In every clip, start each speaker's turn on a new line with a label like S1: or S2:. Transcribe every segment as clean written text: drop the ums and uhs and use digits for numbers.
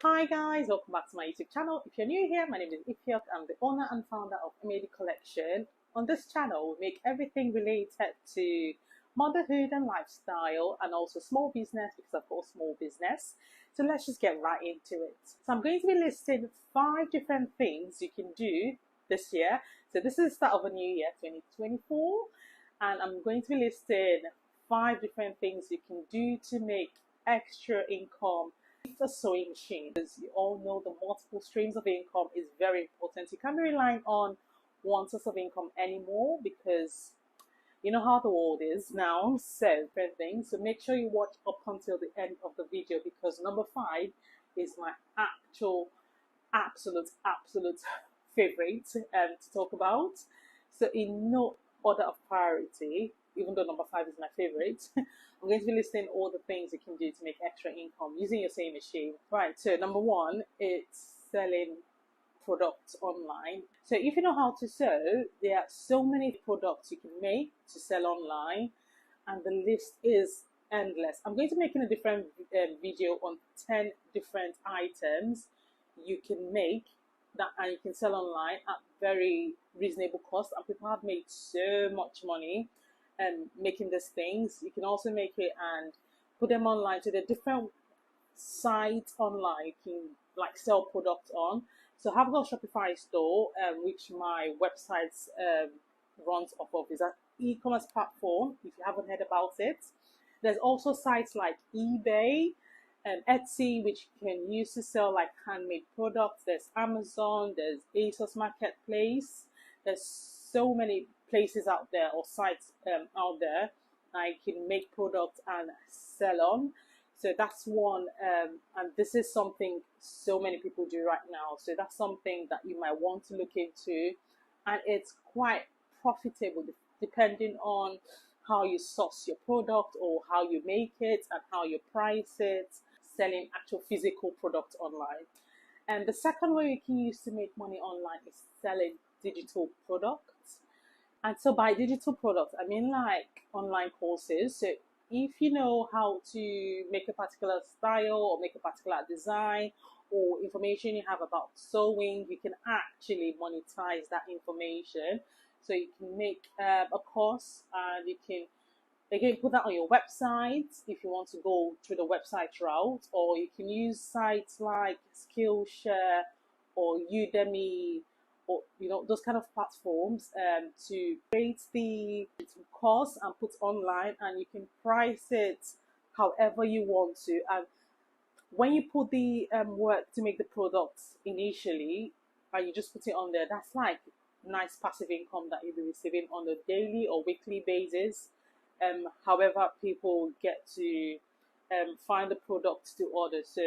S1: Hi guys, welcome back to my YouTube channel. If you're new here, my name is Ifyok. I'm the owner and founder of MAD Collection. On this channel, we make everything related to motherhood and lifestyle and also small business because I've got a small business. So let's just get right into it. So I'm going to be listing 5 different things you can do this year. So this is the start of a new year, 2024. And I'm going to be listing 5 different things you can do to make extra income with a sewing machine. As you all know, the multiple streams of income is very important. You can't be relying on one source of income anymore because you know how the world is now. So different things. So make sure you watch up until the end of the video because number 5 is my absolute favorite to talk about. So in no order of priority, even though number 5 is my favorite, I'm going to be listing all the things you can do to make extra income using your sewing machine. Right, so number 1, it's selling products online. So if you know how to sew, there are so many products you can make to sell online, and the list is endless. I'm going to be making a different video on 10 different items you can make that and you can sell online at very reasonable cost, and people have made so much money making these things. You can also make it and put them online to the different sites online you can like sell products on. So I have got a Shopify store which my website runs off of. Is an e-commerce platform if you haven't heard about it. There's also sites like eBay and Etsy, which you can use to sell like handmade products. There's Amazon, there's ASOS Marketplace. There's so many places out there or sites out there I can make products and sell on. So that's one, and this is something so many people do right now. So that's something that you might want to look into, and it's quite profitable depending on how you source your product or how you make it and how you price it, selling actual physical products online. And the second way you can use to make money online is selling digital products. And so by digital products, I mean like online courses. So if you know how to make a particular style or make a particular design or information you have about sewing, you can actually monetize that information. So you can make a course and you can again put that on your website if you want to go through the website route, or you can use sites like Skillshare or Udemy or those kind of platforms to create the course and put online, and you can price it however you want to. And when you put the work to make the products initially and you just put it on there, that's like nice passive income that you'll be receiving on a daily or weekly basis. However people get to find the products to order. So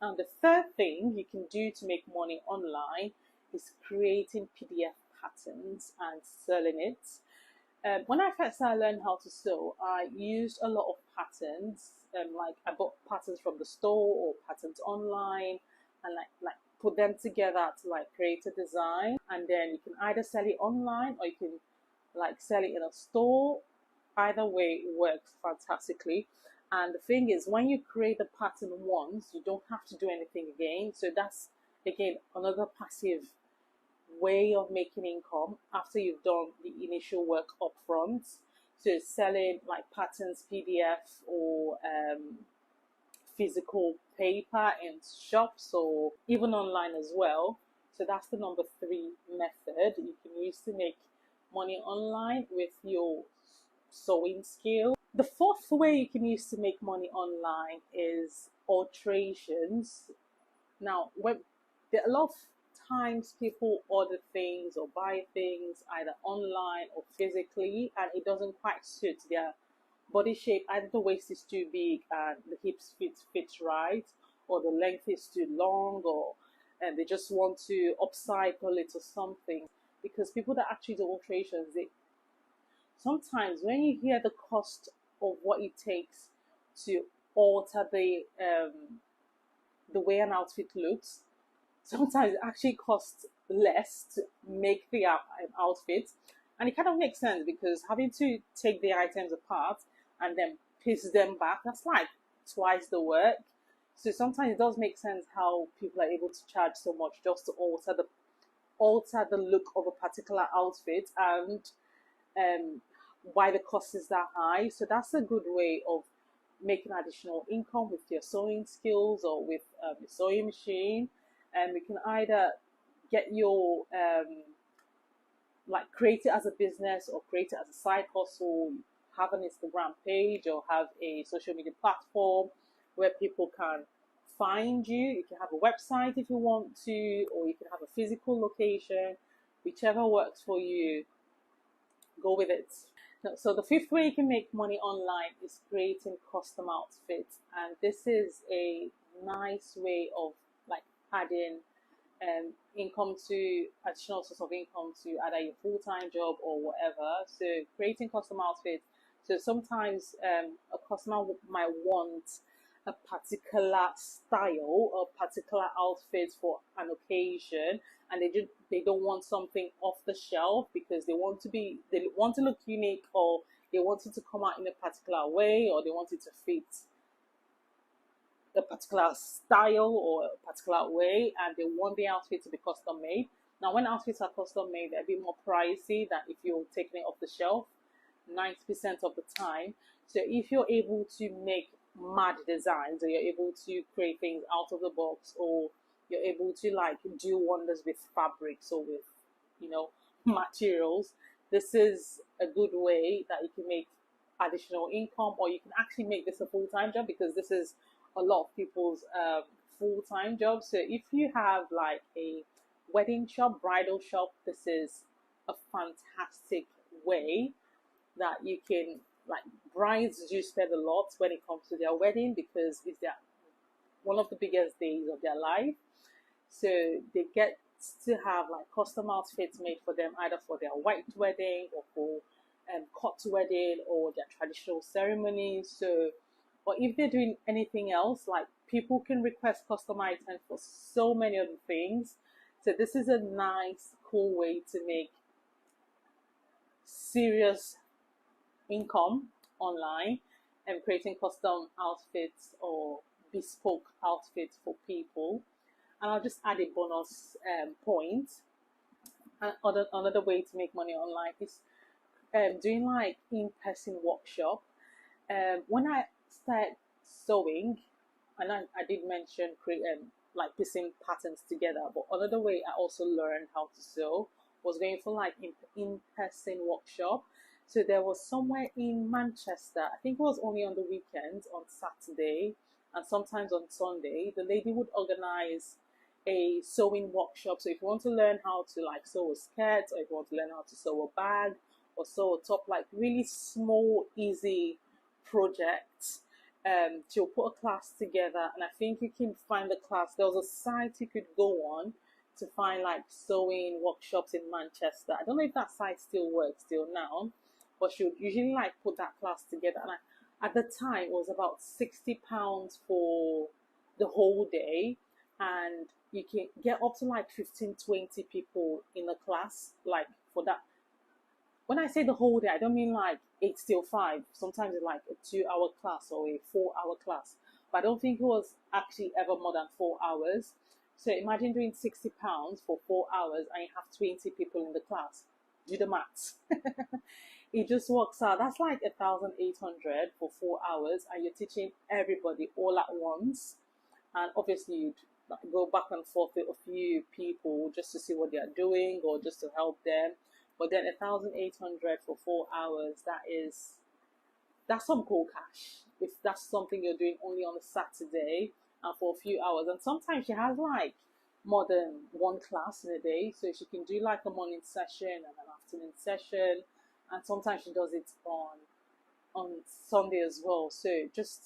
S1: and the third thing you can do to make money online is creating PDF patterns and selling it. When I first started learning how to sew, I used a lot of patterns. Like I bought patterns from the store or patterns online, and like put them together to like create a design. And then you can either sell it online or you can like sell it in a store. Either way works fantastically. And the thing is, when you create the pattern once, you don't have to do anything again. So that's again another passive way of making income after you've done the initial work up front. So selling like patterns PDF or physical paper in shops or even online as well. So that's the number 3 method you can use to make money online with your sewing skill. The 4th way you can use to make money online is alterations. Now, there are a lot of times people order things or buy things either online or physically, and it doesn't quite suit their body shape. Either the waist is too big and the hips fit right, or the length is too long, or and they just want to upcycle it or something. Because people that actually do alterations, they sometimes when you hear the cost of what it takes to alter the way an outfit looks, sometimes it actually costs less to make the outfit. And it kind of makes sense because having to take the items apart and then piece them back, that's like twice the work. So sometimes it does make sense how people are able to charge so much just to alter the look of a particular outfit, and um, why the cost is that high. So that's a good way of making additional income with your sewing skills or with your sewing machine. And we can either get your like create it as a business or create it as a side hustle, have an Instagram page or have a social media platform where people can find you. You can have a website if you want to, or you can have a physical location, whichever works for you, go with it. So the fifth way you can make money online is creating custom outfits, and this is a nice way of like adding income to additional source of income to either your full-time job or whatever. So creating custom outfits. So sometimes a customer might want a particular style or particular outfit for an occasion, and they don't want something off the shelf because they want to look unique, or they want it to come out in a particular way, or they want it to fit a particular style or a particular way, and they want the outfit to be custom made. Now, when outfits are custom made, they're a bit more pricey than if you're taking it off the shelf 90% of the time. So if you're able to make mad designs, or you're able to create things out of the box, or you're able to like do wonders with fabrics or with, you know, materials, this is a good way that you can make additional income, or you can actually make this a full-time job, because this is a lot of people's full-time jobs. So if you have like a wedding shop, bridal shop, this is a fantastic way that you can, like, brides do spend a lot when it comes to their wedding, because it's their one of the biggest days of their life. So they get to have like custom outfits made for them, either for their white wedding or for court wedding or their traditional ceremonies. So, or if they're doing anything else, like people can request custom items for so many other things. So this is a nice, cool way to make serious income online and creating custom outfits or bespoke outfits for people. And I'll just add a bonus point. Another way to make money online is doing like in-person workshop. When I started sewing, and I did mention like piecing patterns together, but another way I also learned how to sew was going for like in-person workshop. So there was somewhere in Manchester, I think it was only on the weekends, on Saturday and sometimes on Sunday, the lady would organize a sewing workshop. So if you want to learn how to like sew a skirt, or if you want to learn how to sew a bag or sew a top, like really small, easy projects, she'll put a class together. And I think you can find the class. There was a site you could go on to find like sewing workshops in Manchester. I don't know if that site still works still now, but she would usually like put that class together. And at the time, it was about £60 for the whole day, and you can get up to like 15, 20 people in the class, like for that. When I say the whole day, I don't mean like 8 till 5. Sometimes it's like a 2-hour class or a 4-hour class. But I don't think it was actually ever more than 4 hours. So imagine doing £60 for 4 hours and you have 20 people in the class. Do the maths. It just works out. That's like 1,800 for 4 hours, and you're teaching everybody all at once. And obviously, you'd go back and forth with a few people just to see what they are doing or just to help them. But then 1,800 for 4 hours, that's some cool cash. If that's something you're doing only on a Saturday and for a few hours. And sometimes she has like more than one class in a day. So she can do like a morning session and an afternoon session. And sometimes she does it on Sunday as well. So just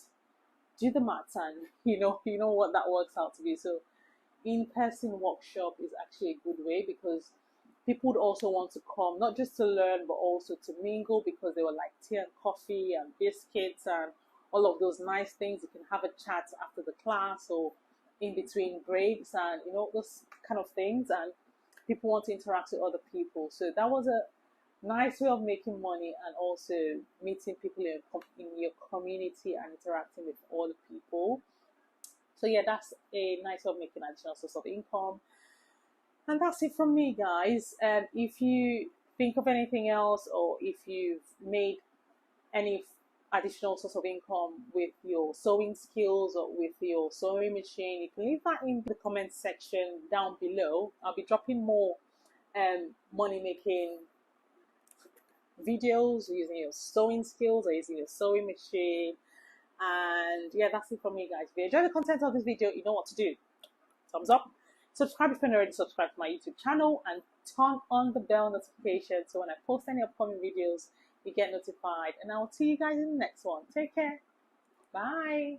S1: do the maths, and you know what that works out to be. So in-person workshop is actually a good way, because people would also want to come, not just to learn, but also to mingle, because they were like tea and coffee and biscuits and all of those nice things. You can have a chat after the class or in between breaks, and those kind of things. And people want to interact with other people. So that was a nice way of making money, and also meeting people in your community and interacting with other people. So yeah, that's a nice way of making additional source of income. And that's it from me, guys. If you think of anything else, or if you've made any additional source of income with your sewing skills or with your sewing machine, you can leave that in the comment section down below. I'll be dropping more money making videos using your sewing skills or using your sewing machine. And yeah, that's it from me, guys. If you enjoy the content of this video, you know what to do. Thumbs up, subscribe if you're not already subscribed to my YouTube channel, and turn on the bell notification so when I post any upcoming videos, you get notified. And I'll see you guys in the next one. Take care. Bye.